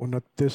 29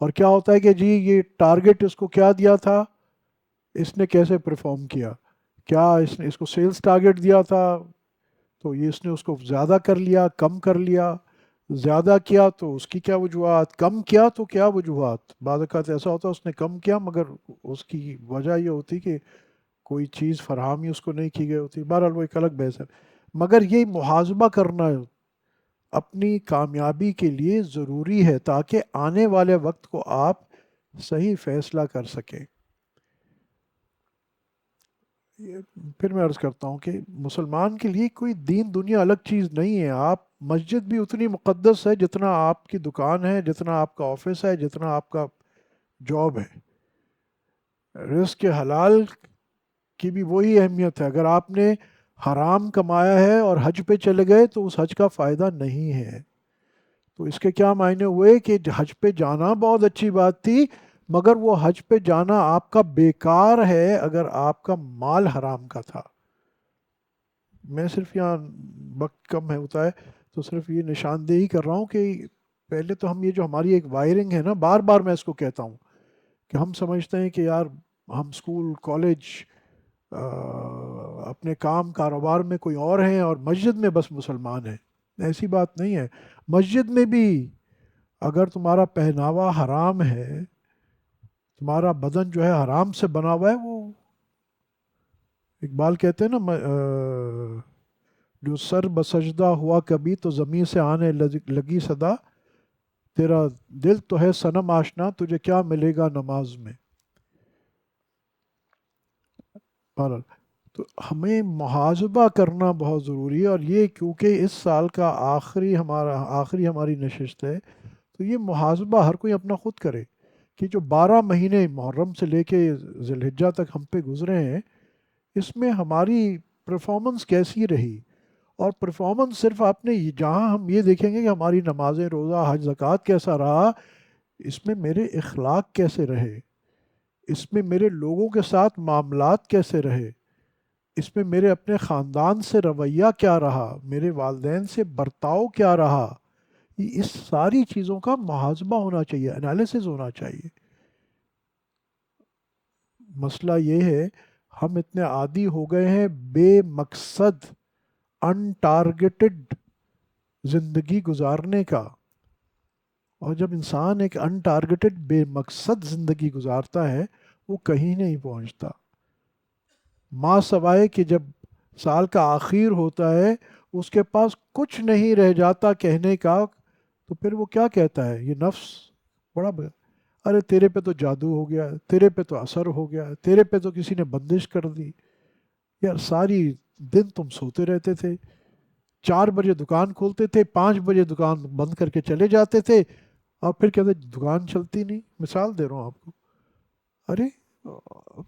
اور کیا ہوتا ہے کہ جی یہ ٹارگٹ اس کو کیا دیا تھا، اس نے کیسے پرفارم کیا، کیا اس نے اس کو سیلز ٹارگٹ دیا تھا تو یہ اس نے اس کو زیادہ کر لیا، کم کر لیا، زیادہ کیا تو اس کی کیا وجوہات، کم کیا تو کیا وجوہات. بعض اوقات ایسا ہوتا ہے اس نے کم کیا مگر اس کی وجہ یہ ہوتی کہ کوئی چیز فراہم ہی اس کو نہیں کی گئی ہوتی. بہرحال وہ ایک الگ بحث ہے. مگر یہ محاسبہ کرنا اپنی کامیابی کے لیے ضروری ہے تاکہ آنے والے وقت کو آپ صحیح فیصلہ کر سکیں. پھر میں عرض کرتا ہوں کہ مسلمان کے لیے کوئی دین دنیا الگ چیز نہیں ہے. آپ مسجد بھی اتنی مقدس ہے جتنا آپ کی دکان ہے، جتنا آپ کا آفس ہے، جتنا آپ کا جاب ہے. رزق حلال کی بھی وہی اہمیت ہے. اگر آپ نے حرام کمایا ہے اور حج پہ چلے گئے تو اس حج کا فائدہ نہیں ہے. تو اس کے کیا معنی ہوئے کہ حج پہ جانا بہت اچھی بات تھی مگر وہ حج پہ جانا آپ کا بیکار ہے اگر آپ کا مال حرام کا تھا. میں صرف یہاں وقت کم ہے ہوتا ہے تو صرف یہ نشاندہی کر رہا ہوں کہ پہلے تو ہم یہ جو ہماری ایک وائرنگ ہے نا، بار بار میں اس کو کہتا ہوں کہ ہم سمجھتے ہیں کہ یار ہم اسکول کالج اپنے کام کاروبار میں کوئی اور ہیں اور مسجد میں بس مسلمان ہیں. ایسی بات نہیں ہے. مسجد میں بھی اگر تمہارا پہناوا حرام ہے، تمہارا بدن جو ہے حرام سے بنا ہوا ہے، وہ اقبال کہتے ہیں نا جو سر بسجدہ ہوا کبھی تو زمین سے آنے لگی صدا، تیرا دل تو ہے صنم آشنا تجھے کیا ملے گا نماز میں. بہرحال تو ہمیں محاسبہ کرنا بہت ضروری ہے. اور یہ کیونکہ اس سال کا آخری ہماری نشست ہے تو یہ محاسبہ ہر کوئی اپنا خود کرے کہ جو 12 مہینے محرم سے لے کے ذی الحجہ تک ہم پہ گزرے ہیں اس میں ہماری پرفارمنس کیسی رہی. اور پرفارمنس صرف آپ نے جہاں ہم یہ دیکھیں گے کہ ہماری نمازیں، روزہ، حج، زکوٰۃ کیسا رہا، اس میں میرے اخلاق کیسے رہے، اس میں میرے لوگوں کے ساتھ معاملات کیسے رہے، اس میں میرے اپنے خاندان سے رویہ کیا رہا، میرے والدین سے برتاؤ کیا رہا. اس ساری چیزوں کا محاسبہ ہونا چاہیے، انالیسز ہونا چاہیے. مسئلہ یہ ہے ہم اتنے عادی ہو گئے ہیں بے مقصد ان ٹارگیٹڈ زندگی گزارنے کا. اور جب انسان ایک ان ٹارگیٹڈ بے مقصد زندگی گزارتا ہے وہ کہیں نہیں پہنچتا. ماں سوائے کہ جب سال کا آخر ہوتا ہے اس کے پاس کچھ نہیں رہ جاتا کہنے کا تو پھر وہ کیا کہتا ہے، یہ نفس ارے تیرے پہ تو جادو ہو گیا، تیرے پہ تو اثر ہو گیا، تیرے پہ تو کسی نے بندش کر دی. یار ساری دن تم سوتے رہتے تھے، 4 بجے دکان کھولتے تھے، 5 بجے دکان بند کر کے چلے جاتے تھے اور پھر کہتے دکان چلتی نہیں. مثال دے رہا ہوں آپ کو. ارے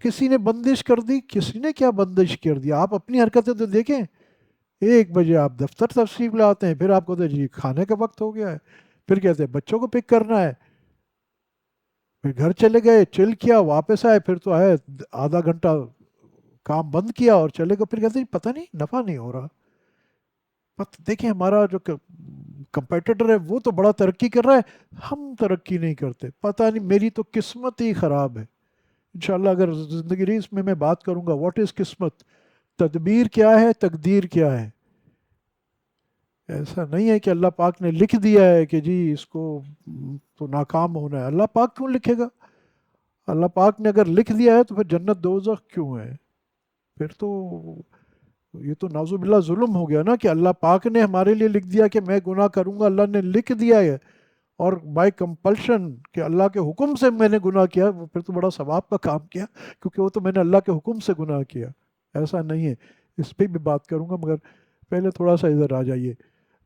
کسی نے بندش کر دی، کسی نے کیا بندش کر دیا، آپ اپنی حرکتیں تو دیکھیں. 1 بجے آپ دفتر تشریف لاتے ہیں، پھر آپ کو تو جی کھانے کا وقت ہو گیا ہے، پھر کہتے ہیں بچوں کو پک کرنا ہے، پھر گھر چلے گئے، چل کیا، واپس آئے، پھر تو آئے آدھا گھنٹہ کام بند کیا اور چلے گئے، پھر کہتے ہیں پتہ نہیں نفع نہیں ہو رہا. دیکھیں ہمارا جو کمپیٹیٹر ہے وہ تو بڑا ترقی کر رہا ہے، ہم ترقی نہیں کرتے. پتہ نہیں میری تو قسمت ہی خراب ہے. انشاءاللہ اگر زندگی رہی اس میں بات کروں گا واٹ از قسمت، تدبیر کیا ہے، تقدیر کیا ہے. ایسا نہیں ہے کہ اللہ پاک نے لکھ دیا ہے کہ جی اس کو تو ناکام ہونا ہے. اللہ پاک کیوں لکھے گا؟ اللہ پاک نے اگر لکھ دیا ہے تو پھر جنت دوزخ کیوں ہے؟ پھر تو یہ تو نعوذ باللہ ظلم ہو گیا نا کہ اللہ پاک نے ہمارے لیے لکھ دیا کہ میں گناہ کروں گا، اللہ نے لکھ دیا ہے اور بائی کمپلشن کہ اللہ کے حکم سے میں نے گناہ کیا، وہ پھر تو بڑا ثواب کا کام کیا کیونکہ وہ تو میں نے اللہ کے حکم سے گناہ کیا. ایسا نہیں ہے. اس پہ بھی بات کروں گا مگر پہلے تھوڑا سا ادھر آ جائیے.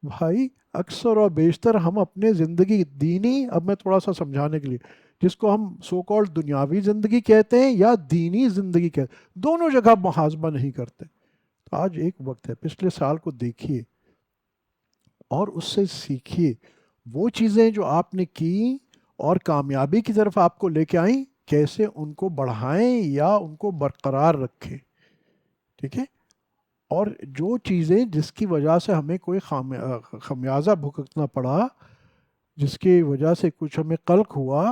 بھائی اکثر اور بیشتر ہم اپنے زندگی دینی، اب میں تھوڑا سا سمجھانے کے لیے، جس کو ہم سو کالڈ دنیاوی زندگی کہتے ہیں یا دینی زندگی کہتے ہیں، دونوں جگہ محاسبہ نہیں کرتے. تو آج ایک وقت ہے، پچھلے سال کو دیکھیے اور اس سے سیکھیے. وہ چیزیں جو آپ نے کی اور کامیابی کی طرف آپ کو لے کے آئیں، کیسے ان کو بڑھائیں یا ان کو برقرار رکھیں. ٹھیک ہے. اور جو چیزیں جس کی وجہ سے ہمیں کوئی خمیازہ بھگتنا پڑا، جس کی وجہ سے کچھ ہمیں قلق ہوا،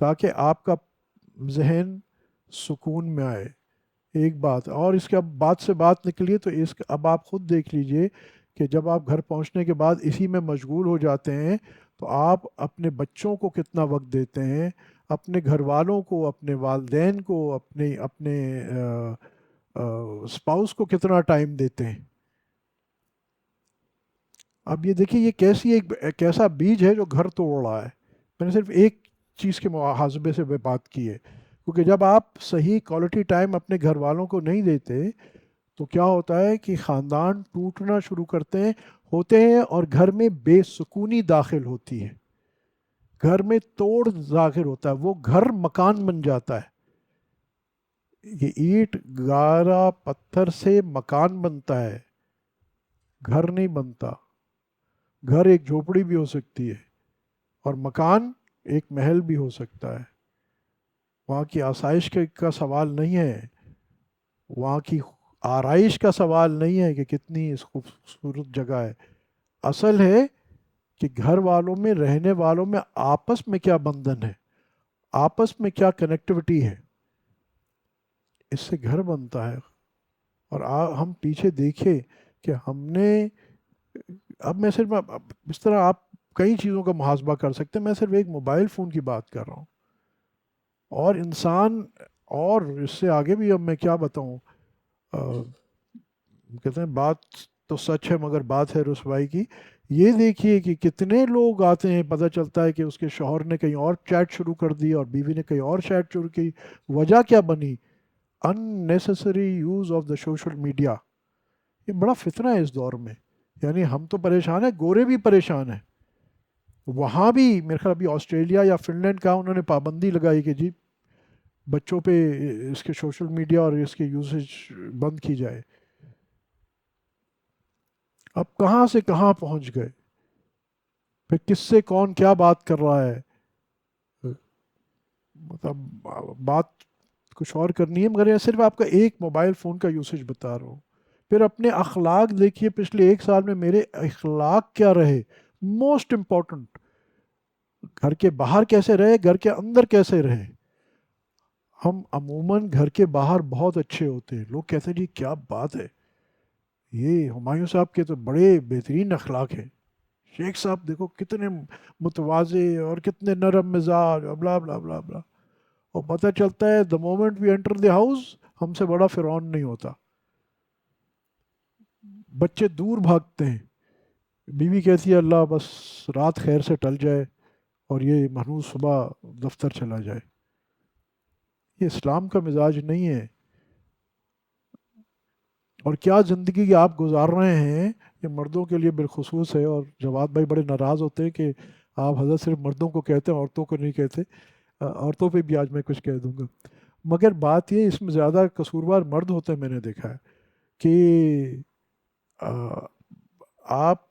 تاکہ آپ کا ذہن سکون میں آئے. ایک بات اور اس کے اب بات سے بات نکلی تو اب آپ خود دیکھ لیجئے کہ جب آپ گھر پہنچنے کے بعد اسی میں مشغول ہو جاتے ہیں تو آپ اپنے بچوں کو کتنا وقت دیتے ہیں، اپنے گھر والوں کو، اپنے والدین کو، اپنے اپنے اسپاؤس کو کتنا ٹائم دیتے ہیں. اب یہ دیکھیے یہ ایک ایسا بیج ہے جو گھر توڑ رہا ہے. میں نے صرف ایک چیز کے محاسبے سے بات کی ہے، کیونکہ جب آپ صحیح کوالٹی ٹائم اپنے گھر والوں کو نہیں دیتے تو کیا ہوتا ہے کہ خاندان ٹوٹنا شروع ہوتے ہیں اور گھر میں بے سکونی داخل ہوتی ہے، گھر میں توڑ ظاہر ہوتا ہے، وہ گھر مکان بن جاتا ہے. یہ اینٹ گارا پتھر سے مکان بنتا ہے، گھر نہیں بنتا. گھر ایک جھوپڑی بھی ہو سکتی ہے اور مکان ایک محل بھی ہو سکتا ہے. وہاں کی آسائش کا سوال نہیں ہے، وہاں کی آرائش کا سوال نہیں ہے کہ کتنی خوبصورت جگہ ہے. اصل ہے کہ گھر والوں میں، رہنے والوں میں آپس میں کیا بندھن ہے، آپس میں کیا کنیکٹیوٹی ہے، اس سے گھر بنتا ہے. اور ہم پیچھے دیکھیں کہ ہم نے، اب میں صرف اس طرح آپ کئی چیزوں کا محاسبہ کر سکتے ہیں، میں صرف ایک موبائل فون کی بات کر رہا ہوں. اور انسان، اور اس سے آگے بھی اب میں کیا بتاؤں، کہتے ہیں بات تو سچ ہے مگر بات ہے رسوائی کی. یہ دیکھیے کہ کتنے لوگ آتے ہیں، پتہ چلتا ہے کہ اس کے شوہر نے کہیں اور چیٹ شروع کر دی اور بیوی نے کہیں اور چیٹ شروع کی. وجہ کیا بنی؟ Unnecessary use of the social media. یہ بڑا فتنہ ہے اس دور میں. یعنی ہم تو پریشان ہیں، گورے بھی پریشان ہیں. وہاں بھی میرے خیال ابھی آسٹریلیا یا فن لینڈ کا انہوں نے پابندی لگائی کہ جی بچوں پہ اس کے سوشل میڈیا اور اس کے یوزیج بند کی جائے. اب کہاں سے کہاں پہنچ گئے، پھر کس سے کون کیا بات کر رہا ہے. مطلب بات کچھ اور کرنی ہے مگر یہ صرف آپ کا ایک موبائل فون کا یوسیج بتا رہا ہوں. پھر اپنے اخلاق دیکھیے، پچھلے ایک سال میں میرے اخلاق کیا رہے، موسٹ امپورٹنٹ. گھر کے باہر کیسے رہے، گھر کے اندر کیسے رہے. ہم عموماً گھر کے باہر بہت اچھے ہوتے ہیں، لوگ کہتے ہیں جی کیا بات ہے، یہ ہمایوں صاحب کے تو بڑے بہترین اخلاق ہیں، شیخ صاحب دیکھو کتنے متواضع اور کتنے نرم مزاج، بلا بلا بلا بلا. اور پتہ چلتا ہے the moment we enter the house ہم سے بڑا فرعون نہیں ہوتا. بچے دور بھاگتے ہیں، بیوی کہتی ہے اللہ بس رات خیر سے ٹل جائے اور یہ محنوس صبح دفتر چلا جائے. یہ اسلام کا مزاج نہیں ہے. اور کیا زندگی آپ گزار رہے ہیں، یہ مردوں کے لیے بالخصوص ہے. اور جواد بھائی بڑے ناراض ہوتے ہیں کہ آپ حضرت صرف مردوں کو کہتے ہیں، عورتوں کو نہیں کہتے. عورتوں پہ بھی آج میں کچھ کہہ دوں گا. مگر بات یہ اس میں زیادہ قصوروار مرد ہوتے ہیں، میں نے دیکھا ہے کہ آ، آپ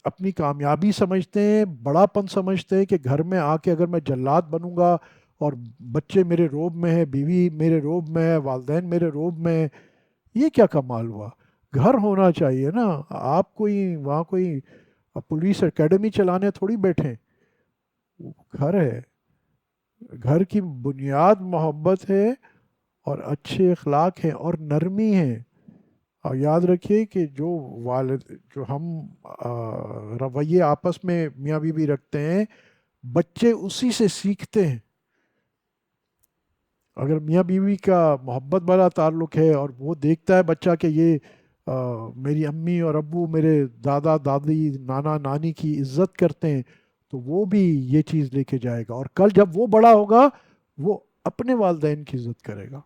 اپنی کامیابی سمجھتے ہیں، بڑا پن سمجھتے ہیں کہ گھر میں آ کے اگر میں جلاد بنوں گا اور بچے میرے روب میں ہیں، بیوی میرے روب میں ہے، والدین میرے روب میں ہے. یہ کیا کمال ہوا. گھر ہونا چاہیے نا. آپ کوئی وہاں کوئی پولیس اکیڈمی چلانے تھوڑی بیٹھے. گھر ہے، گھر کی بنیاد محبت ہے اور اچھے اخلاق ہیں اور نرمی ہے. اور یاد رکھیے کہ جو والد، جو ہم رویے آپس میں میاں بیوی رکھتے ہیں، بچے اسی سے سیکھتے ہیں. اگر میاں بیوی کا محبت والا تعلق ہے اور وہ دیکھتا ہے بچہ کہ یہ میری امی اور ابو، میرے دادا دادی، نانا نانی کی عزت کرتے ہیں، تو وہ بھی یہ چیز لے کے جائے گا. اور کل جب وہ بڑا ہوگا وہ اپنے والدین کی عزت کرے گا.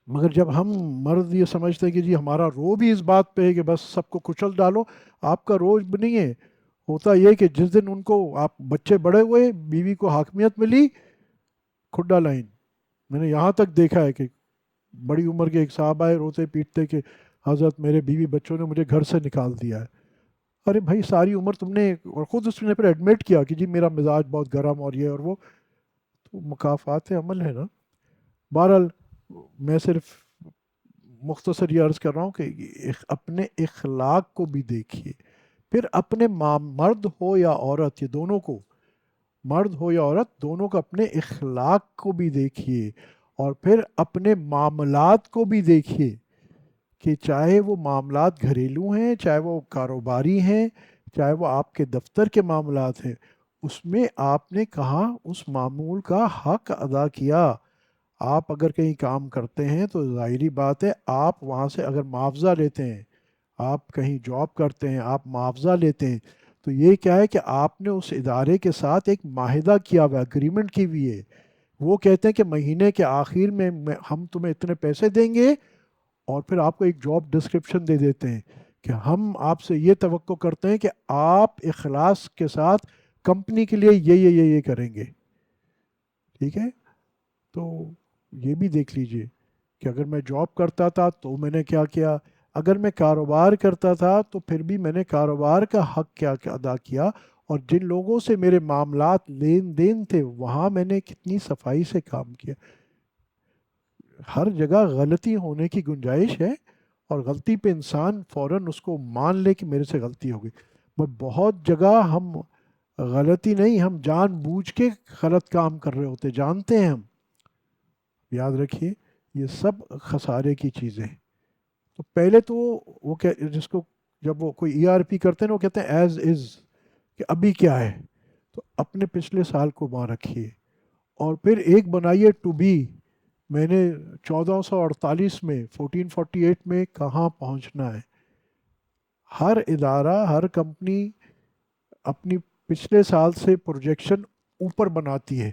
مگر جب ہم مرد یہ سمجھتے ہیں کہ جی ہمارا روب ہی اس بات پہ ہے کہ بس سب کو کچل ڈالو، آپ کا روب نہیں ہے. ہوتا یہ کہ جس دن ان کو آپ بچے بڑے ہوئے، بیوی کو حاکمیت ملی، کھڈا لائن. میں نے یہاں تک دیکھا ہے کہ بڑی عمر کے ایک صاحب آئے روتے پیٹتے کہ حضرت میرے بیوی بچوں نے مجھے گھر سے نکال دیا ہے. ارے بھائی ساری عمر تم نے، اور خود اس نے پھر ایڈمٹ کیا کہ جی میرا مزاج بہت گرم اور یہ اور وہ، تو مکافات عمل ہے نا. بہرحال میں صرف مختصر یہ عرض کر رہا ہوں کہ اپنے اخلاق کو بھی دیکھیے. پھر اپنے مرد ہو یا عورت، یہ دونوں کو مرد ہو یا عورت دونوں کو اپنے اخلاق کو بھی دیکھیے اور پھر اپنے معاملات کو بھی دیکھیے کہ چاہے وہ معاملات گھریلو ہیں، چاہے وہ کاروباری ہیں، چاہے وہ آپ کے دفتر کے معاملات ہیں، اس میں آپ نے کہاں اس معمول کا حق ادا کیا۔ آپ اگر کہیں کام کرتے ہیں تو ظاہری بات ہے آپ وہاں سے اگر معاوضہ لیتے ہیں، آپ کہیں جاب کرتے ہیں آپ معاوضہ لیتے ہیں، تو یہ کیا ہے کہ آپ نے اس ادارے کے ساتھ ایک معاہدہ کیا ہوا ہے، اگریمنٹ کی ہوئی ہے۔ وہ کہتے ہیں کہ مہینے کے آخر میں ہم تمہیں اتنے پیسے دیں گے، اور پھر آپ کو ایک جاب ڈسکرپشن دے دیتے ہیں کہ ہم آپ سے یہ توقع کرتے ہیں کہ آپ اخلاص کے ساتھ کمپنی کے لیے یہ کریں گے، ٹھیک ہے؟ تو یہ بھی دیکھ لیجئے کہ اگر میں جاب کرتا تھا تو میں نے کیا کیا، اگر میں کاروبار کرتا تھا تو پھر بھی میں نے کاروبار کا حق کیا ادا کیا، اور جن لوگوں سے میرے معاملات لین دین تھے وہاں میں نے کتنی صفائی سے کام کیا۔ ہر جگہ غلطی ہونے کی گنجائش ہے، اور غلطی پہ انسان فوراً اس کو مان لے کہ میرے سے غلطی ہو گئی۔ بہت جگہ ہم غلطی نہیں، ہم جان بوجھ کے غلط کام کر رہے ہوتے، جانتے ہیں ہم، یاد رکھیے یہ سب خسارے کی چیزیں ہیں۔ تو پہلے تو وہ جس کو جب وہ کوئی ای آر پی کرتے ہیں نا وہ کہتے ہیں ایز از، کہ ابھی کیا ہے، تو اپنے پچھلے سال کو وہاں رکھیے، اور پھر ایک بنائیے ٹو بی، میں نے 1448 میں 1448 میں کہاں پہنچنا ہے۔ ہر ادارہ ہر کمپنی اپنی پچھلے سال سے پروجیکشن اوپر بناتی ہے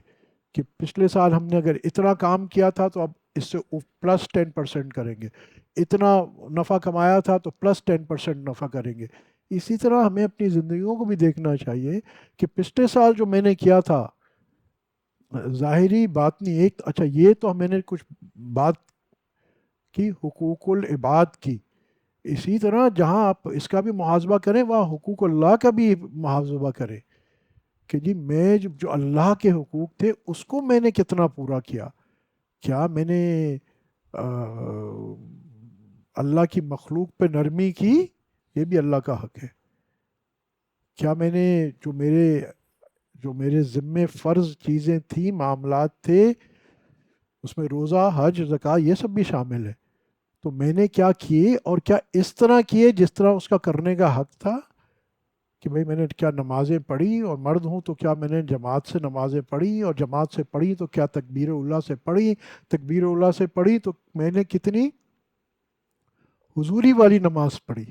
کہ پچھلے سال ہم نے اگر اتنا کام کیا تھا تو اب اس سے پلس 10% کریں گے، اتنا نفع کمایا تھا تو پلس 10% نفع کریں گے۔ اسی طرح ہمیں اپنی زندگیوں کو بھی دیکھنا چاہیے کہ پچھلے سال جو میں نے کیا تھا، ظاہری بات نہیں، ایک اچھا یہ تو میں نے کچھ بات کی حقوق العباد کی، اسی طرح جہاں آپ اس کا بھی محاسبہ کریں وہاں حقوق اللہ کا بھی محاسبہ کریں کہ جی میں جو اللہ کے حقوق تھے اس کو میں نے کتنا پورا کیا، کیا میں نے آ، اللہ کی مخلوق پہ نرمی کی، یہ بھی اللہ کا حق ہے، کیا میں نے جو میرے ذمے فرض چیزیں تھیں، معاملات تھے، اس میں روزہ، حج، زکوٰۃ یہ سب بھی شامل ہے، تو میں نے کیا کیے اور کیا اس طرح کیے جس طرح اس کا کرنے کا حق تھا، کہ بھئی میں نے کیا نمازیں پڑھی، اور مرد ہوں تو کیا میں نے جماعت سے نمازیں پڑھی، اور جماعت سے پڑھی تو کیا تکبیر اولیٰ سے پڑھی، تکبیر اولیٰ سے پڑھی تو میں نے کتنی حضوری والی نماز پڑھی۔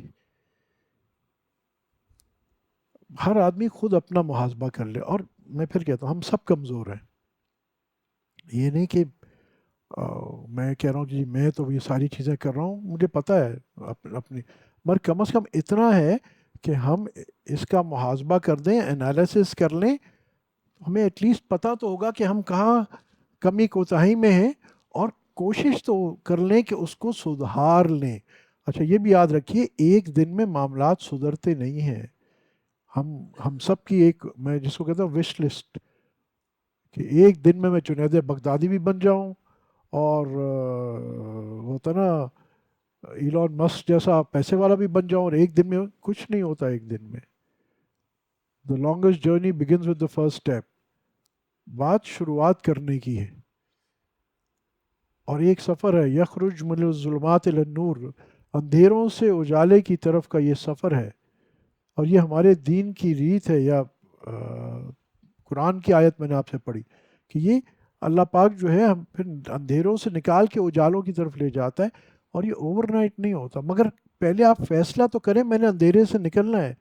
ہر آدمی خود اپنا محاسبہ کر لے، اور میں پھر کہتا ہوں ہم سب کمزور ہیں، یہ نہیں کہ میں کہہ رہا ہوں جی میں تو یہ ساری چیزیں کر رہا ہوں، مجھے پتہ ہے اپنی، مگر کم از کم اتنا ہے کہ ہم اس کا محاسبہ کر دیں، انالیسس کر لیں، ہمیں ایٹ لیسٹ پتہ تو ہوگا کہ ہم کہاں کمی کوتاہی میں ہیں، اور کوشش تو کر لیں کہ اس کو سدھار لیں۔ اچھا یہ بھی یاد رکھیے ایک دن میں معاملات سدھرتے نہیں ہیں، ہم سب کی ایک، میں جس کو کہتا ہوں وش لسٹ، کہ ایک دن میں جنید بغدادی بھی بن جاؤں، اور ہوتا نا ایلون مسک جیسا پیسے والا بھی بن جاؤں، اور ایک دن میں کچھ نہیں ہوتا ایک دن میں۔ The longest journey begins with the first step, بات شروعات کرنے کی ہے، اور ایک سفر ہے، یخرج من الظلمات الی النور، اندھیروں سے اجالے کی طرف کا یہ سفر ہے، اور یہ ہمارے دین کی ریت ہے، یا قرآن کی آیت میں نے آپ سے پڑھی کہ یہ اللہ پاک جو ہے ہم پھر اندھیروں سے نکال کے اجالوں کی طرف لے جاتا ہے، اور یہ اوور نائٹ نہیں ہوتا، مگر پہلے آپ فیصلہ تو کریں میں نے اندھیرے سے نکلنا ہے۔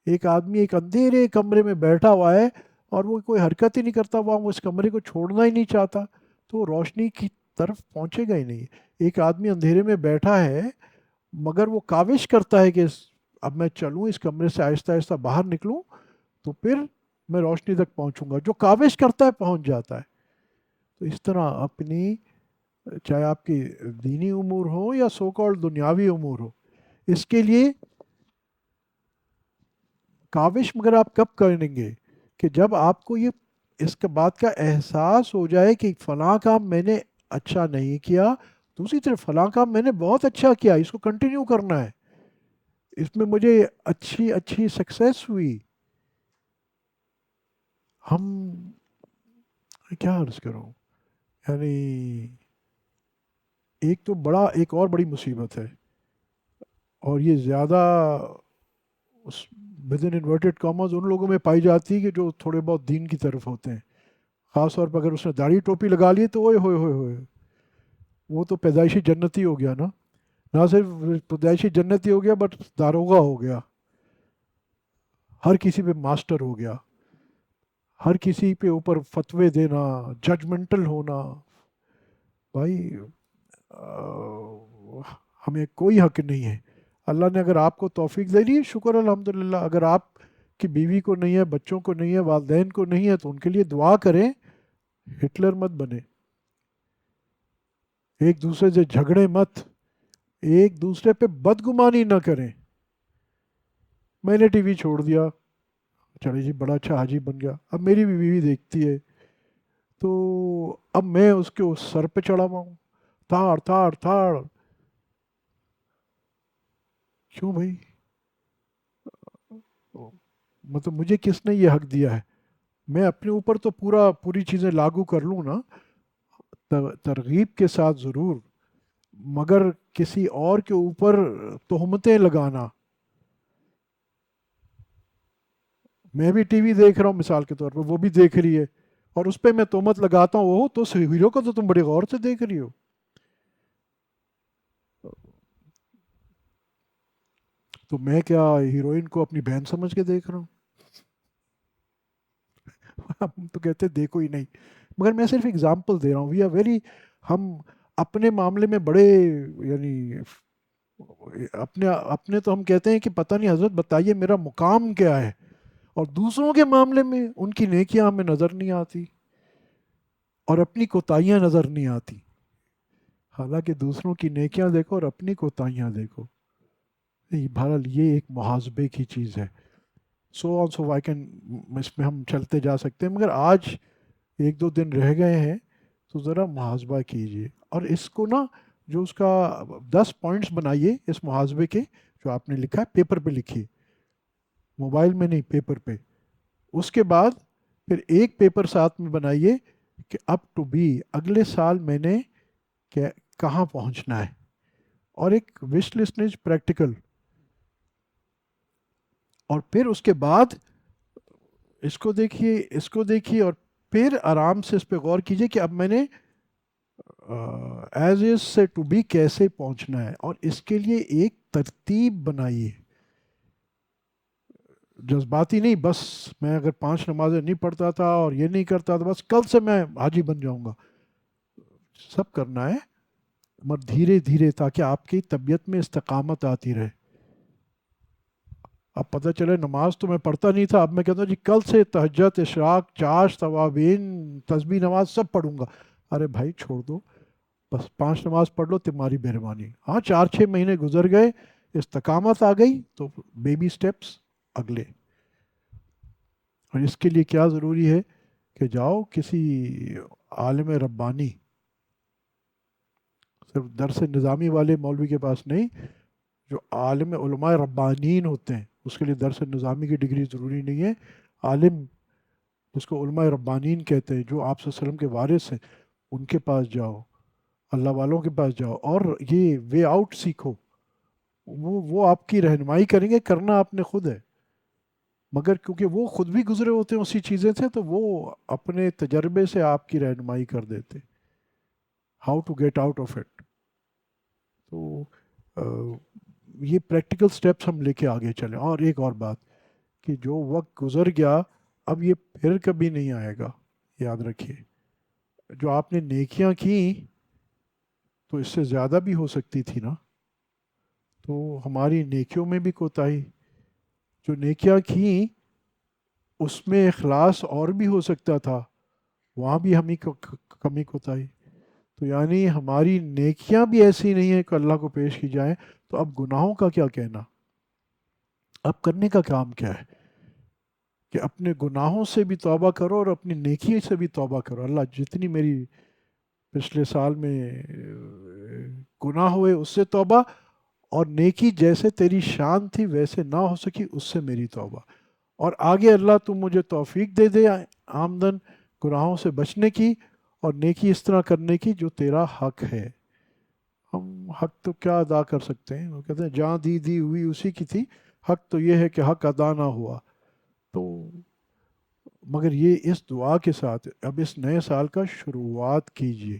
ایک آدمی ایک اندھیرے کمرے میں بیٹھا ہوا ہے اور وہ کوئی حرکت ہی نہیں کرتا، وہ اس کمرے کو چھوڑنا ہی نہیں چاہتا، تو وہ روشنی کی طرف پہنچے گا ہی نہیں۔ ایک آدمی اندھیرے میں بیٹھا ہے مگر وہ کاوش کرتا ہے کہ اب میں چلوں اس کمرے سے، آہستہ آہستہ باہر نکلوں تو پھر میں روشنی تک پہنچوں گا، جو کاوش کرتا ہے پہنچ جاتا ہے۔ تو اس طرح اپنی، چاہے آپ کی دینی امور ہو یا سو کالڈ دنیاوی امور ہو، اس کے لیے کاوش مگر آپ کب کریں گے کہ جب آپ کو یہ اس کا بات کا احساس ہو جائے کہ فلاں کام میں نے اچھا نہیں کیا، دوسری طرف فلاں کام میں نے بہت اچھا کیا، اس کو کنٹینیو کرنا ہے، اس میں مجھے اچھی اچھی سکسیس ہوئی۔ ہم کیا عرض کروں، یعنی ایک اور بڑی مصیبت ہے، اور یہ زیادہ اس ود ان انورٹیڈ کاماز ان لوگوں میں پائی جاتی ہے کہ جو تھوڑے بہت دین کی طرف ہوتے ہیں. خاص طور پر اگر اس نے داڑھی ٹوپی لگا لی تو اوئے ہوئے ہوئے ہوئے، وہ تو پیدائشی جنتی ہو گیا نا. نہ صرف پیدائشی جنتی ہو گیا بٹ داروغہ ہو گیا، ہر کسی پہ ماسٹر ہو گیا، ہر کسی پہ اوپر فتوے دینا، ججمنٹل ہونا. بھائی ہمیں کوئی حق نہیں ہے. اللہ نے اگر آپ کو توفیق دے لی شکر الحمدللہ. اگر آپ کی بیوی کو نہیں ہے، بچوں کو نہیں ہے، والدین کو نہیں ہے تو ان کے لیے دعا کریں. ہٹلر مت بنے، ایک دوسرے سے جھگڑے مت، ایک دوسرے پہ بدگمانی نہ کریں. میں نے ٹی وی چھوڑ دیا، چلے جی بڑا اچھا حاجی بن گیا. اب میری بھی بیوی دیکھتی ہے تو اب میں اس کے اس سر پہ چڑھا ہوا ہوں، تھاڑ تھاڑ تھاڑ. کیوں بھائی؟ مطلب مجھے کس نے یہ حق دیا ہے؟ میں اپنے اوپر تو پوری چیزیں لاگو کر لوں نا، ترغیب کے ساتھ ضرور، مگر کسی اور کے اوپر تہمتیں لگانا. میں بھی ٹی وی دیکھ رہا ہوں مثال کے طور پہ، وہ بھی دیکھ رہی ہے، اور اس پہ میں تہمت لگاتا ہوں وہ تو اس ہیرو کو تو تم بڑے غور سے دیکھ رہی ہو. تو میں کیا ہیروئن کو اپنی بہن سمجھ کے دیکھ رہا ہوں؟ ہم تو کہتے دیکھو ہی نہیں. مگر میں صرف اگزامپل دے رہا ہوں. وی آر ویری، ہم اپنے معاملے میں بڑے، یعنی اپنے اپنے تو ہم کہتے ہیں کہ پتہ نہیں حضرت بتائیے میرا مقام کیا ہے، اور دوسروں کے معاملے میں ان کی نیکیاں ہمیں نظر نہیں آتی اور اپنی کوتاہیاں نظر نہیں آتی. حالانکہ دوسروں کی نیکیاں دیکھو اور اپنی کوتاہیاں دیکھو. بہرحال یہ ایک محاسبے کی چیز ہے. سو آلسو آئی کین، اس میں ہم چلتے جا سکتے ہیں، مگر آج ایک دو دن رہ گئے ہیں تو ذرا محاسبہ کیجئے. اور اس کو نا، جو اس کا 10 پوائنٹس بنائیے اس محاسبے کے، جو آپ نے لکھا ہے پیپر پہ لکھیے، موبائل میں نہیں، پیپر پہ. اس کے بعد پھر ایک پیپر ساتھ میں بنائیے کہ اپ ٹو بی، اگلے سال میں نے کہاں پہنچنا ہے، اور ایک وش لسٹ پریکٹیکل. اور پھر اس کے بعد اس کو دیکھیے، اس کو دیکھیے، اور پھر آرام سے اس پہ غور کیجئے کہ اب میں نے ایز از سے ٹو بی کیسے پہنچنا ہے، اور اس کے لیے ایک ترتیب بنائیے. جذباتی نہیں، بس میں اگر 5 نمازیں نہیں پڑھتا تھا اور یہ نہیں کرتا تھا بس کل سے میں حاجی بن جاؤں گا. سب کرنا ہے مگر دھیرے دھیرے، تاکہ آپ کی طبیعت میں استقامت آتی رہے. اب پتہ چلے نماز تو میں پڑھتا نہیں تھا، اب میں کہتا ہوں جی کل سے تہجد، اشراق، چاش، توابین، تسبیح، نماز سب پڑھوں گا. ارے بھائی چھوڑ دو، بس 5 نماز پڑھ لو، تمہاری مہربانی. ہاں 4 6 مہینے گزر گئے، استقامت آ گئی تو بیبی سٹیپس اگلے. اور اس کے لیے کیا ضروری ہے کہ جاؤ کسی عالم ربانی، صرف درس نظامی والے مولوی کے پاس نہیں، جو عالم علماء ربانین ہوتے ہیں اس کے لیے درس نظامی کی ڈگری ضروری نہیں ہے. عالم جس کو علماء ربانین کہتے ہیں، جو آپ صلی اللہ علیہ وسلم کے وارث ہیں، ان کے پاس جاؤ، اللہ والوں کے پاس جاؤ، اور یہ وے آؤٹ سیکھو. وہ آپ کی رہنمائی کریں گے، کرنا آپ نے خود ہے. مگر کیونکہ وہ خود بھی گزرے ہوتے ہیں اسی چیزیں سے، تو وہ اپنے تجربے سے آپ کی رہنمائی کر دیتے how to get out of it. تو یہ پریکٹیکل سٹیپس ہم لے کے آگے چلیں. اور ایک اور بات کہ جو وقت گزر گیا اب یہ پھر کبھی نہیں آئے گا، یاد رکھیے. جو آپ نے نیکیاں کی تو اس سے زیادہ بھی ہو سکتی تھی نا، تو ہماری نیکیوں میں بھی کوتاہی. جو نیکیاں کیں اس میں اخلاص اور بھی ہو سکتا تھا، وہاں بھی ہمیں کمی کوتاہی. تو یعنی ہماری نیکیاں بھی ایسی نہیں ہیں کہ اللہ کو پیش کی جائیں. تو اب گناہوں کا کیا کہنا؟ اب کرنے کا کام کیا ہے کہ اپنے گناہوں سے بھی توبہ کرو اور اپنی نیکی سے بھی توبہ کرو. اللہ جتنی میری پچھلے سال میں گناہ ہوئے اس سے توبہ، اور نیکی جیسے تیری شان تھی ویسے نہ ہو سکی اس سے میری توبہ. اور آگے اللہ تم مجھے توفیق دے دے آمدن گناہوں سے بچنے کی اور نیکی اس طرح کرنے کی جو تیرا حق ہے. ہم حق تو کیا ادا کر سکتے ہیں؟ وہ کہتے ہیں جہاں دی ہوئی اسی کی تھی، حق تو یہ ہے کہ حق ادا نہ ہوا. تو مگر یہ اس دعا کے ساتھ اب اس نئے سال کا شروعات کیجئے.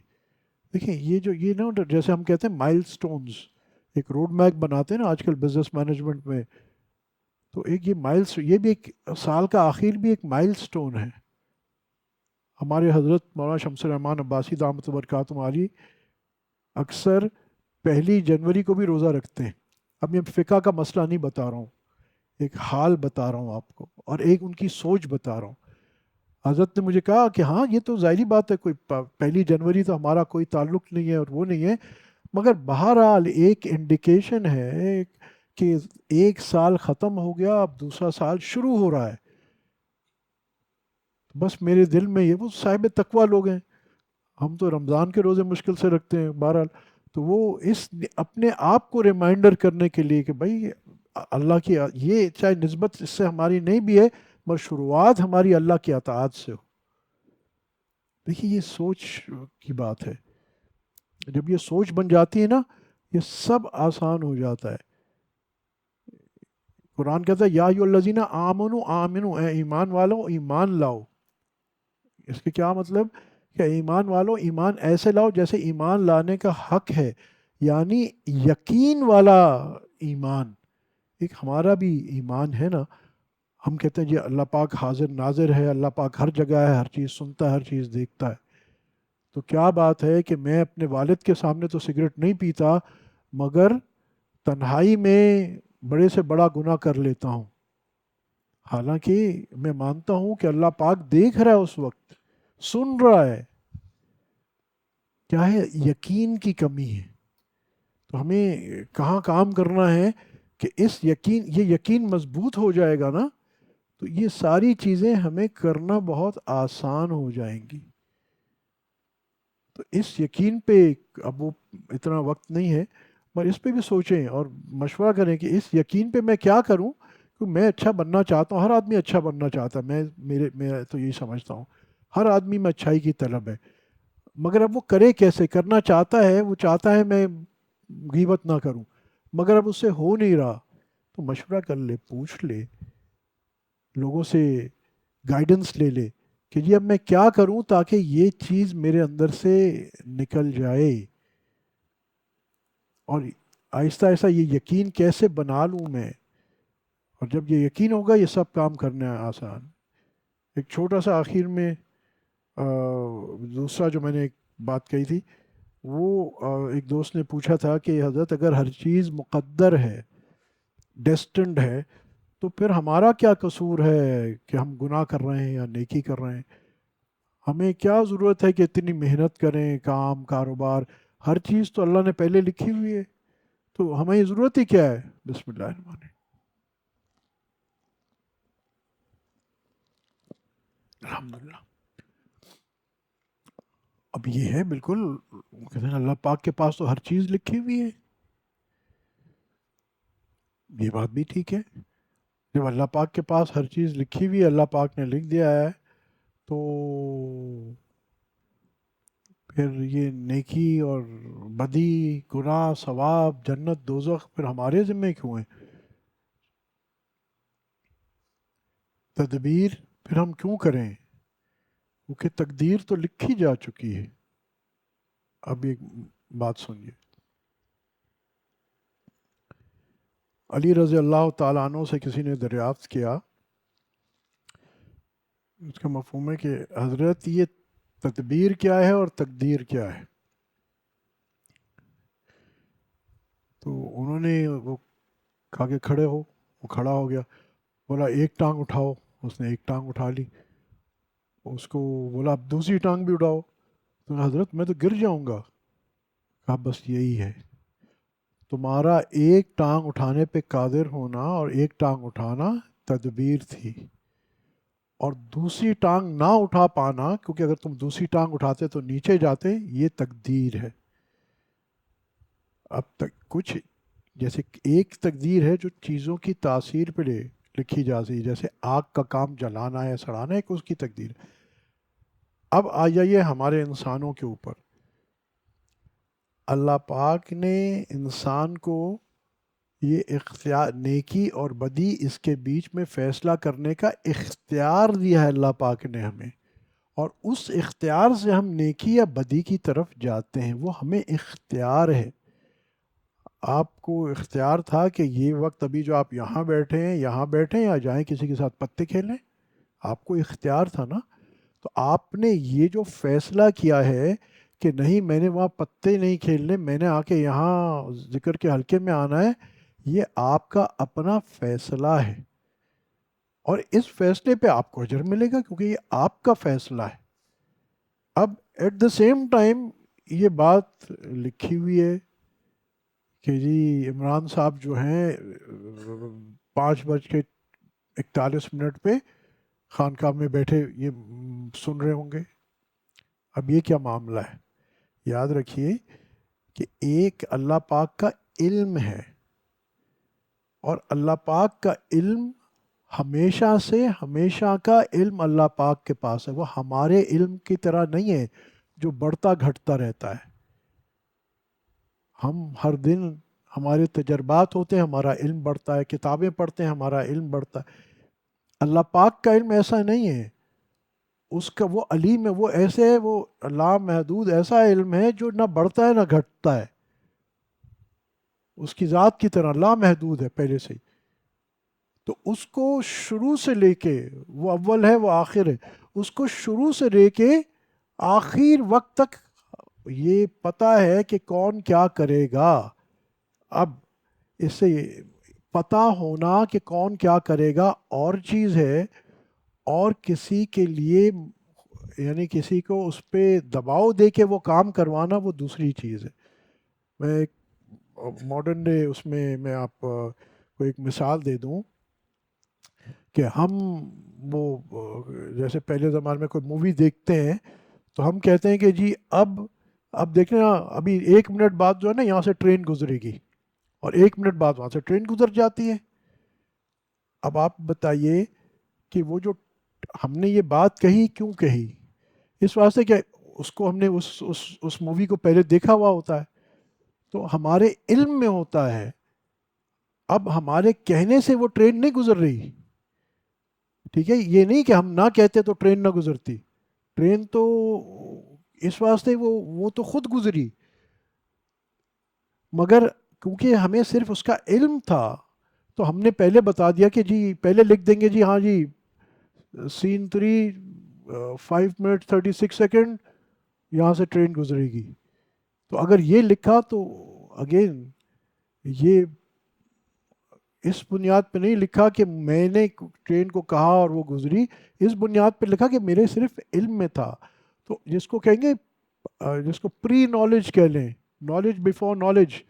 دیکھیں یہ نا جیسے ہم کہتے ہیں مائل سٹونز، ایک روڈ میپ بناتے ہیں نا آج کل بزنس مینجمنٹ میں، تو ایک یہ بھی ایک سال کا آخر بھی ایک مائل سٹون ہے. ہمارے حضرت مولانا شمس الرحمن عباسی دامت برکاتہم عالی اکثر 1 جنوری کو بھی روزہ رکھتے ہیں. اب میں فقہ کا مسئلہ نہیں بتا رہا ہوں، ایک حال بتا رہا ہوں آپ کو، اور ایک ان کی سوچ بتا رہا ہوں. حضرت نے مجھے کہا کہ ہاں یہ تو ظاہری بات ہے، کوئی 1 جنوری تو ہمارا کوئی تعلق نہیں ہے اور وہ نہیں ہے، مگر بہرحال ایک انڈیکیشن ہے کہ ایک سال ختم ہو گیا، اب دوسرا سال شروع ہو رہا ہے. بس میرے دل میں یہ وہ صاحب تقویٰ لوگ ہیں، ہم تو رمضان کے روزے مشکل سے رکھتے ہیں بہرحال. تو وہ اس اپنے آپ کو ریمائنڈر کرنے کے لیے کہ بھائی اللہ کی یہ چاہے نسبت اس سے ہماری نہیں بھی ہے مگر شروعات ہماری اللہ کی اطاعت سے ہو. دیکھیے یہ سوچ کی بات ہے، جب یہ سوچ بن جاتی ہے نا یہ سب آسان ہو جاتا ہے. قرآن کہتا ہے یا ایھا الذین آمنوا آمنو، اے ایمان والو ایمان لاؤ. اس کے کیا مطلب؟ کہ ایمان والو ایمان ایسے لاؤ جیسے ایمان لانے کا حق ہے، یعنی یقین والا ایمان. ایک ہمارا بھی ایمان ہے نا، ہم کہتے ہیں جی اللہ پاک حاضر ناظر ہے، اللہ پاک ہر جگہ ہے، ہر چیز سنتا ہے، ہر چیز دیکھتا ہے. تو کیا بات ہے کہ میں اپنے والد کے سامنے تو سگریٹ نہیں پیتا مگر تنہائی میں بڑے سے بڑا گناہ کر لیتا ہوں، حالانکہ میں مانتا ہوں کہ اللہ پاک دیکھ رہا ہے، اس وقت سن رہا ہے. کیا ہے؟ یقین کی کمی ہے. تو ہمیں کہاں کام کرنا ہے کہ یہ یقین مضبوط ہو جائے گا نا تو یہ ساری چیزیں ہمیں کرنا بہت آسان ہو جائیں گی. تو اس یقین پہ اب وہ اتنا وقت نہیں ہے، مگر اس پہ بھی سوچیں اور مشورہ کریں کہ اس یقین پہ میں کیا کروں، کہ میں اچھا بننا چاہتا ہوں. ہر آدمی اچھا بننا چاہتا ہے، میں تو یہی سمجھتا ہوں ہر آدمی میں اچھائی کی طلب ہے. مگر اب وہ کرے کیسے؟ کرنا چاہتا ہے، وہ چاہتا ہے میں غیبت نہ کروں، مگر اب اس سے ہو نہیں رہا. تو مشورہ کر لے، پوچھ لے، لوگوں سے گائیڈنس لے لے کہ جی اب میں کیا کروں تاکہ یہ چیز میرے اندر سے نکل جائے، اور آہستہ آہستہ یہ یقین کیسے بنا لوں میں. اور جب یہ یقین ہوگا یہ سب کام کرنا آسان. ایک چھوٹا سا آخر میں دوسرا جو میں نے ایک بات کہی تھی، وہ ایک دوست نے پوچھا تھا کہ حضرت اگر ہر چیز مقدر ہے، ڈیسٹنڈ ہے، تو پھر ہمارا کیا قصور ہے کہ ہم گناہ کر رہے ہیں یا نیکی کر رہے ہیں؟ ہمیں کیا ضرورت ہے کہ اتنی محنت کریں، کام کاروبار، ہر چیز تو اللہ نے پہلے لکھی ہوئی ہے، تو ہمیں ضرورت ہی کیا ہے؟ بسم اللہ الرحمن الرحیم. الحمدللہ. اب یہ ہے بالکل کہتے ہیں اللہ پاک کے پاس تو ہر چیز لکھی ہوئی ہے. یہ بات بھی ٹھیک ہے، جب اللہ پاک کے پاس ہر چیز لکھی ہوئی ہے، اللہ پاک نے لکھ دیا ہے، تو پھر یہ نیکی اور بدی، گناہ، ثواب، جنت، دوزخ پھر ہمارے ذمہ کیوں ہیں؟ تدبیر پھر ہم کیوں کریں؟ کیونکہ تقدیر تو لکھی جا چکی ہے. اب ایک بات سنیے، علی رضی اللہ تعالیٰ عنہ سے کسی نے دریافت کیا، اس کا مفہوم ہے کہ حضرت یہ تدبیر کیا ہے اور تقدیر کیا ہے؟ تو انہوں نے وہ کہا کہ کھڑے ہو. وہ کھڑا ہو گیا، بولا ایک ٹانگ اٹھاؤ. اس نے ایک ٹانگ اٹھا لی. اس کو بولا اب دوسری ٹانگ بھی اٹھاؤ. تو حضرت میں تو گر جاؤں گا. کہا بس یہی ہے، تمہارا ایک ٹانگ اٹھانے پہ قادر ہونا اور ایک ٹانگ اٹھانا تدبیر تھی، اور دوسری ٹانگ نہ اٹھا پانا، کیونکہ اگر تم دوسری ٹانگ اٹھاتے تو نیچے جاتے، یہ تقدیر ہے. اب تک کچھ جیسے ایک تقدیر ہے جو چیزوں کی تاثیر پہ لکھی جاتی ہے، جیسے آگ کا کام جلانا ہے سڑانا ہے، ایک اس کی تقدیر ہے۔ اب آ جائیے ہمارے انسانوں کے اوپر، اللہ پاک نے انسان کو یہ اختیار، نیکی اور بدی اس کے بیچ میں فیصلہ کرنے کا اختیار دیا ہے اللہ پاک نے ہمیں، اور اس اختیار سے ہم نیکی یا بدی کی طرف جاتے ہیں، وہ ہمیں اختیار ہے۔ آپ کو اختیار تھا کہ یہ وقت ابھی جو آپ یہاں بیٹھے ہیں، یہاں بیٹھیں یا جائیں کسی کے ساتھ پتے کھیلیں، آپ کو اختیار تھا نا۔ تو آپ نے یہ جو فیصلہ کیا ہے کہ نہیں میں نے وہاں پتے نہیں کھیلنے، میں نے آ کے یہاں ذکر کے حلقے میں آنا ہے، یہ آپ کا اپنا فیصلہ ہے، اور اس فیصلے پہ آپ کو اجر ملے گا کیونکہ یہ آپ کا فیصلہ ہے۔ اب ایٹ دا سیم ٹائم یہ بات لکھی ہوئی ہے کہ جی عمران صاحب جو ہیں 5:41 پہ خانقاہ میں بیٹھے یہ سن رہے ہوں گے۔ اب یہ کیا معاملہ ہے؟ یاد رکھیے کہ ایک اللہ پاک کا علم ہے، اور اللہ پاک کا علم ہمیشہ سے، ہمیشہ کا علم اللہ پاک کے پاس ہے، وہ ہمارے علم کی طرح نہیں ہے جو بڑھتا گھٹتا رہتا ہے۔ ہم ہر دن ہمارے تجربات ہوتے ہیں، ہمارا علم بڑھتا ہے، کتابیں پڑھتے ہیں، ہمارا علم بڑھتا ہے۔ اللہ پاک کا علم ایسا نہیں ہے، اس کا وہ علیم ہے، وہ ایسے ہے، وہ لامحدود ایسا علم ہے جو نہ بڑھتا ہے نہ گھٹتا ہے، اس کی ذات کی طرح لامحدود ہے پہلے سے ہی۔ تو اس کو شروع سے لے کے، وہ اول ہے وہ آخر ہے، اس کو شروع سے لے کے آخر وقت تک یہ پتہ ہے کہ کون کیا کرے گا۔ اب اس سے پتہ ہونا کہ کون کیا کرے گا اور چیز ہے، اور کسی کے لیے یعنی کسی کو اس پہ دباؤ دے کے وہ کام کروانا وہ دوسری چیز ہے۔ میں ایک ماڈرن ڈے اس میں آپ کو ایک مثال دے دوں کہ ہم وہ جیسے پہلے زمانے میں کوئی مووی دیکھتے ہیں تو ہم کہتے ہیں کہ جی اب دیکھیں نا، ابھی 1 منٹ بعد جو ہے نا یہاں سے ٹرین گزرے گی، اور 1 منٹ بعد وہاں سے ٹرین گزر جاتی ہے۔ اب آپ بتائیے کہ وہ جو ہم نے یہ بات کہی کیوں کہی؟ اس واسطے کہ اس کو ہم نے اس مووی کو پہلے دیکھا ہوا ہوتا ہے، تو ہمارے علم میں ہوتا ہے۔ اب ہمارے کہنے سے وہ ٹرین نہیں گزر رہی، ٹھیک ہے؟ یہ نہیں کہ ہم نہ کہتے تو ٹرین نہ گزرتی، ٹرین تو اس واسطے وہ تو خود گزری، مگر کیونکہ ہمیں صرف اس کا علم تھا تو ہم نے پہلے بتا دیا کہ جی پہلے لکھ دیں گے جی ہاں جی سین 3 5 منٹ 36 سیکنڈ یہاں سے ٹرین گزرے گی۔ تو اگر یہ لکھا تو اگین یہ اس بنیاد پہ نہیں لکھا کہ میں نے ٹرین کو کہا اور وہ گزری، اس بنیاد پہ لکھا کہ میرے صرف علم میں تھا۔ تو جس کو کہیں گے جس کو پری نالج کہہ لیں، نالج بیفور نالج،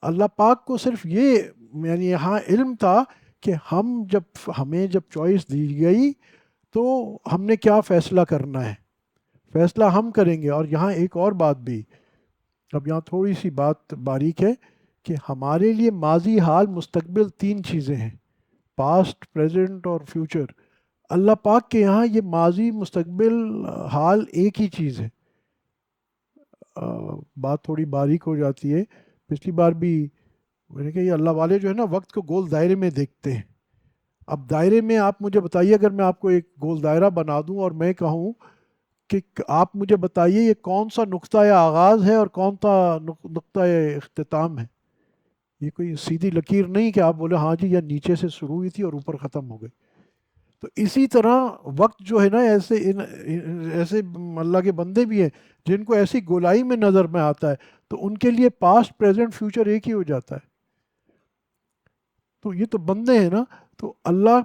اللہ پاک کو صرف یہ یعنی یہاں علم تھا کہ ہمیں جب چوائس دی گئی تو ہم نے کیا فیصلہ کرنا ہے، فیصلہ ہم کریں گے۔ اور یہاں ایک اور بات بھی، اب یہاں تھوڑی سی بات باریک ہے کہ ہمارے لیے ماضی، حال، مستقبل 3 چیزیں ہیں، پاسٹ، پریزنٹ اور فیوچر۔ اللہ پاک کے یہاں یہ ماضی، مستقبل، حال ایک ہی چیز ہے۔ بات تھوڑی باریک ہو جاتی ہے، پچھلی بار بھی میں نے کہا یہ اللہ والے جو ہے نا وقت کو گول دائرے میں دیکھتے ہیں۔ اب دائرے میں آپ مجھے بتائیے، اگر میں آپ کو ایک گول دائرہ بنا دوں اور میں کہوں کہ آپ مجھے بتائیے یہ کون سا نقطہ آغاز ہے اور کون سا نقطہ اختتام ہے، یہ کوئی سیدھی لکیر نہیں کہ آپ بولے ہاں جی یہ نیچے سے شروع ہوئی تھی اور اوپر ختم ہو گئی۔ تو اسی طرح وقت جو ہے نا ایسے اللہ کے بندے بھی ہیں جن کو ایسی گولائی میں نظر میں آتا ہے، تو ان کے لیے پاسٹ، پریزنٹ، فیوچر ایک ہی ہو جاتا ہے۔ تو یہ تو بندے ہیں نا، تو اللہ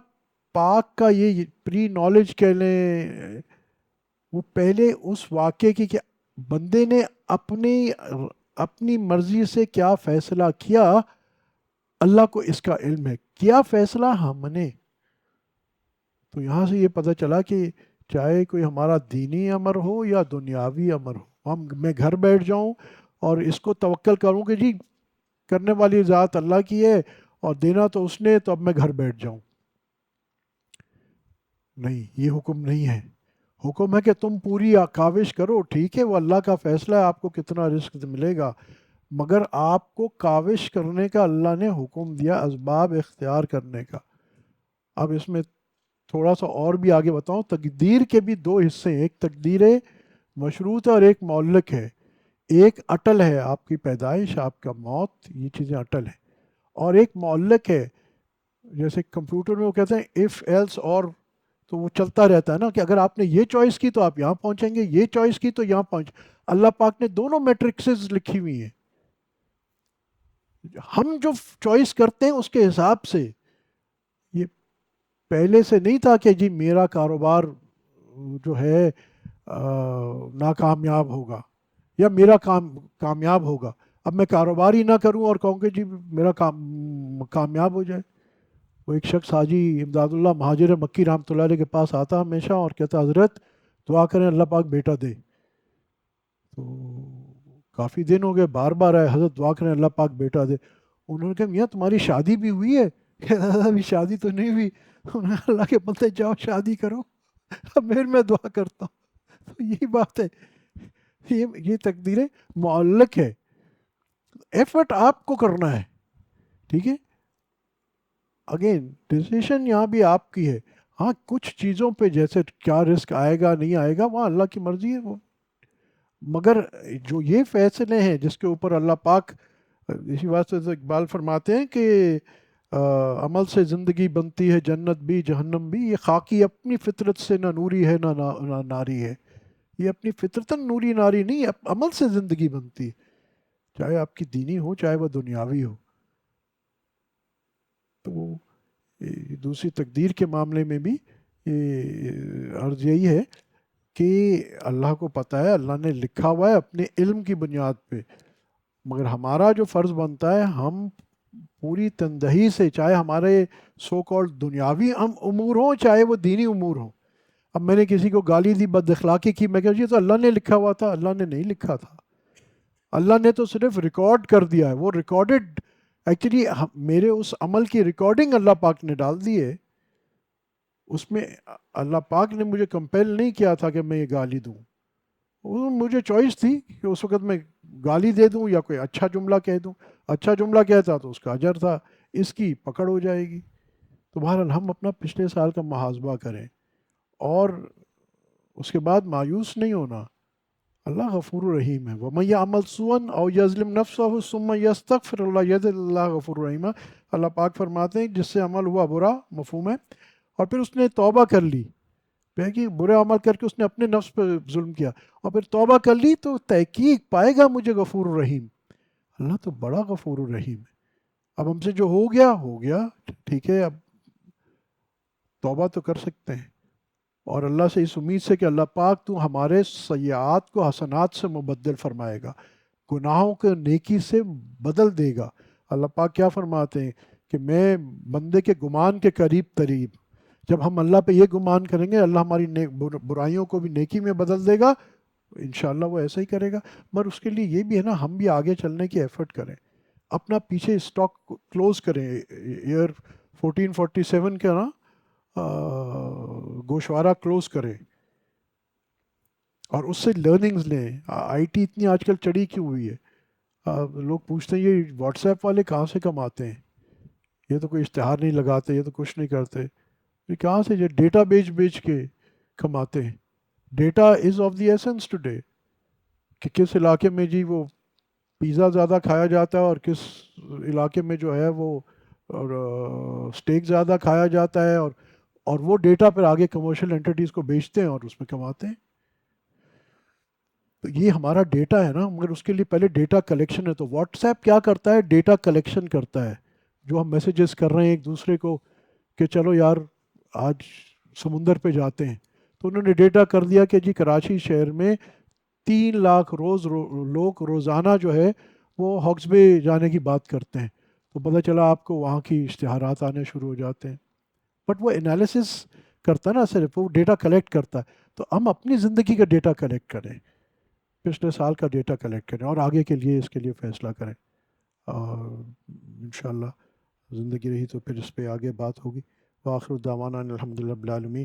پاک کا یہ پری نالج کہہ لیں، وہ پہلے اس واقعے کی کہ بندے نے اپنی مرضی سے کیا فیصلہ کیا، اللہ کو اس کا علم ہے، کیا فیصلہ ہم نے۔ تو یہاں سے یہ پتہ چلا کہ چاہے کوئی ہمارا دینی امر ہو یا دنیاوی امر ہو، میں گھر بیٹھ جاؤں اور اس کو توکل کروں کہ جی کرنے والی ذات اللہ کی ہے اور دینا تو اس نے، تو اب میں گھر بیٹھ جاؤں، نہیں، یہ حکم نہیں ہے. حکم ہے کہ تم پوری کاوش کرو، ٹھیک ہے وہ اللہ کا فیصلہ ہے آپ کو کتنا رزق ملے گا، مگر آپ کو کاوش کرنے کا اللہ نے حکم دیا، اسباب اختیار کرنے کا. اب اس میں تھوڑا سا اور بھی آگے بتاؤں، تقدیر کے بھی دو حصے ہیں، ایک تقدیر مشروط ہے اور ایک معلق ہے. ایک اٹل ہے، آپ کی پیدائش، آپ کا موت، یہ چیزیں اٹل ہیں. اور ایک معلق ہے، جیسے کمپیوٹر میں وہ کہتے ہیں اف ایلس اور، تو وہ چلتا رہتا ہے نا کہ اگر آپ نے یہ چوائس کی تو آپ یہاں پہنچیں گے، یہ چوائس کی تو یہاں پہنچ. اللہ پاک نے دونوں میٹرکسز لکھی ہوئی ہیں. ہم جو چوائس کرتے ہیں اس کے حساب سے، یہ پہلے سے نہیں تھا کہ جی میرا کاروبار جو ہے ناکامیاب ہوگا یا میرا کام کامیاب ہوگا. اب میں کاروبار ہی نہ کروں اور کہوں کہ جی میرا کام کامیاب ہو جائے. وہ ایک شخص حاجی امداد اللہ مہاجر مکی رحمۃ اللہ علیہ کے پاس آتا ہمیشہ اور کہتا حضرت دعا کریں اللہ پاک بیٹا دے. تو کافی دن ہو گئے، بار بار آئے حضرت دعا کریں اللہ پاک بیٹا دے. انہوں نے کہا میاں تمہاری شادی بھی ہوئی ہے؟ کہتا ابھی شادی تو نہیں ہوئی. انہوں نے کہا اللہ کے بندے جاؤ شادی کرو، اب پھر میں دعا کرتا ہوں. تو یہی بات ہے، یہ تقدیر معلق ہے. ایفرٹ آپ کو کرنا ہے، ٹھیک ہے. اگین ڈیسیشن یہاں بھی آپ کی ہے. ہاں کچھ چیزوں پہ جیسے کیا رسک آئے گا نہیں آئے گا وہاں اللہ کی مرضی ہے وہ، مگر جو یہ فیصلے ہیں جس کے اوپر اللہ پاک، اسی واسطے سے اقبال فرماتے ہیں کہ عمل سے زندگی بنتی ہے جنت بھی جہنم بھی، یہ خاکی اپنی فطرت سے نہ نوری ہے نہ ناری ہے. یہ اپنی فطرتاً نوری ناری نہیں، عمل سے زندگی بنتی ہے، چاہے آپ کی دینی ہو چاہے وہ دنیاوی ہو. تو دوسری تقدیر کے معاملے میں بھی عرض یہی ہے کہ اللہ کو پتہ ہے، اللہ نے لکھا ہوا ہے اپنے علم کی بنیاد پہ، مگر ہمارا جو فرض بنتا ہے ہم پوری تندہی سے، چاہے ہمارے سو کالڈ دنیاوی امور ہوں چاہے وہ دینی امور ہوں. اب میں نے کسی کو گالی دی، بد اخلاقی کی، میں کہا یہ تو اللہ نے لکھا ہوا تھا. اللہ نے نہیں لکھا تھا، اللہ نے تو صرف ریکارڈ کر دیا ہے. وہ ریکارڈڈ ایکچولی میرے اس عمل کی ریکارڈنگ اللہ پاک نے ڈال دی ہے. اس میں اللہ پاک نے مجھے کمپیل نہیں کیا تھا کہ میں یہ گالی دوں. وہ مجھے چوائس تھی کہ اس وقت میں گالی دے دوں یا کوئی اچھا جملہ کہہ دوں. اچھا جملہ کہتا تو اس کا اجر تھا، اس کی پکڑ ہو جائے گی. تو بہرحال ہم اپنا پچھلے سال کا محاسبہ کریں اور اس کے بعد مایوس نہیں ہونا. اللہ غفور الرحیم ہے. وَمَن يَعْمَلْ سُوءًا أَوْ يَظْلِمْ نَفْسَهُ ثُمَّ يَسْتَغْفِرِ اللَّهَ يَجِدِ اللَّهَ غَفُورًا رَحِيمًا. اللہ پاک فرماتے ہیں جس سے عمل ہوا برا، مفہوم ہے، اور پھر اس نے توبہ کر لی، کہ برے عمل کر کے اس نے اپنے نفس پہ ظلم کیا اور پھر توبہ کر لی، تو تحقیق پائے گا مجھے غفور الرحیم. اللہ تو بڑا غفور الرحیم ہے. اب ہم سے جو ہو گیا ہو گیا، ٹھیک ہے، اب توبہ تو کر سکتے ہیں. اور اللہ سے اس امید سے کہ اللہ پاک تو ہمارے سیئات کو حسنات سے مبدل فرمائے گا، گناہوں کو نیکی سے بدل دے گا. اللہ پاک کیا فرماتے ہیں کہ میں بندے کے گمان کے قریب ترین. جب ہم اللہ پہ یہ گمان کریں گے اللہ ہماری برائیوں کو بھی نیکی میں بدل دے گا، انشاءاللہ وہ ایسا ہی کرے گا. مگر اس کے لیے یہ بھی ہے نا، ہم بھی آگے چلنے کی ایفرٹ کریں، اپنا پیچھے اسٹاک کلوز کریں. ایئر 1447 کا نا گوشوارہ کلوز کریں اور اس سے لرننگز لیں. آئی ٹی اتنی آج کل چڑھی کیوں ہوئی ہے؟ لوگ پوچھتے ہیں یہ واٹس ایپ والے کہاں سے کماتے ہیں، یہ تو کوئی اشتہار نہیں لگاتے، یہ تو کچھ نہیں کرتے. یہ کہاں سے، یہ ڈیٹا بیچ کے کماتے ہیں. Data is of the essence today, کہ کس علاقے میں جی وہ پیزا زیادہ کھایا جاتا ہے اور کس علاقے میں جو ہے وہ اسٹیک زیادہ کھایا جاتا ہے، اور وہ ڈیٹا پھر آگے کمرشل انٹیٹیز کو بیچتے ہیں اور اس میں کماتے ہیں. تو یہ ہمارا ڈیٹا ہے نا، مگر اس کے لیے پہلے ڈیٹا کلیکشن ہے. تو واٹس ایپ کیا کرتا ہے؟ ڈیٹا کلیکشن کرتا ہے. جو ہم میسیجز کر رہے ہیں ایک دوسرے کو کہ چلو یار آج سمندر پہ جاتے ہیں، تو انہوں نے ڈیٹا کر دیا کہ جی کراچی شہر میں 3 لاکھ لوگ روزانہ جو ہے وہ ہاکس بے جانے کی بات کرتے ہیں. تو پتہ چلا آپ کو وہاں کی اشتہارات آنے شروع ہو جاتے ہیں. بٹ وہ انالیسس کرتا ہے نا، صرف وہ ڈیٹا کلیکٹ کرتا ہے. تو ہم اپنی زندگی کا ڈیٹا کلیکٹ کریں، پچھلے سال کا ڈیٹا کلیکٹ کریں اور آگے کے لیے اس کے لیے فیصلہ کریں. اور انشاءاللہ زندگی رہی تو پھر اس پہ آگے بات ہوگی. وآخر دعوانا الحمدللہ رب العالمین.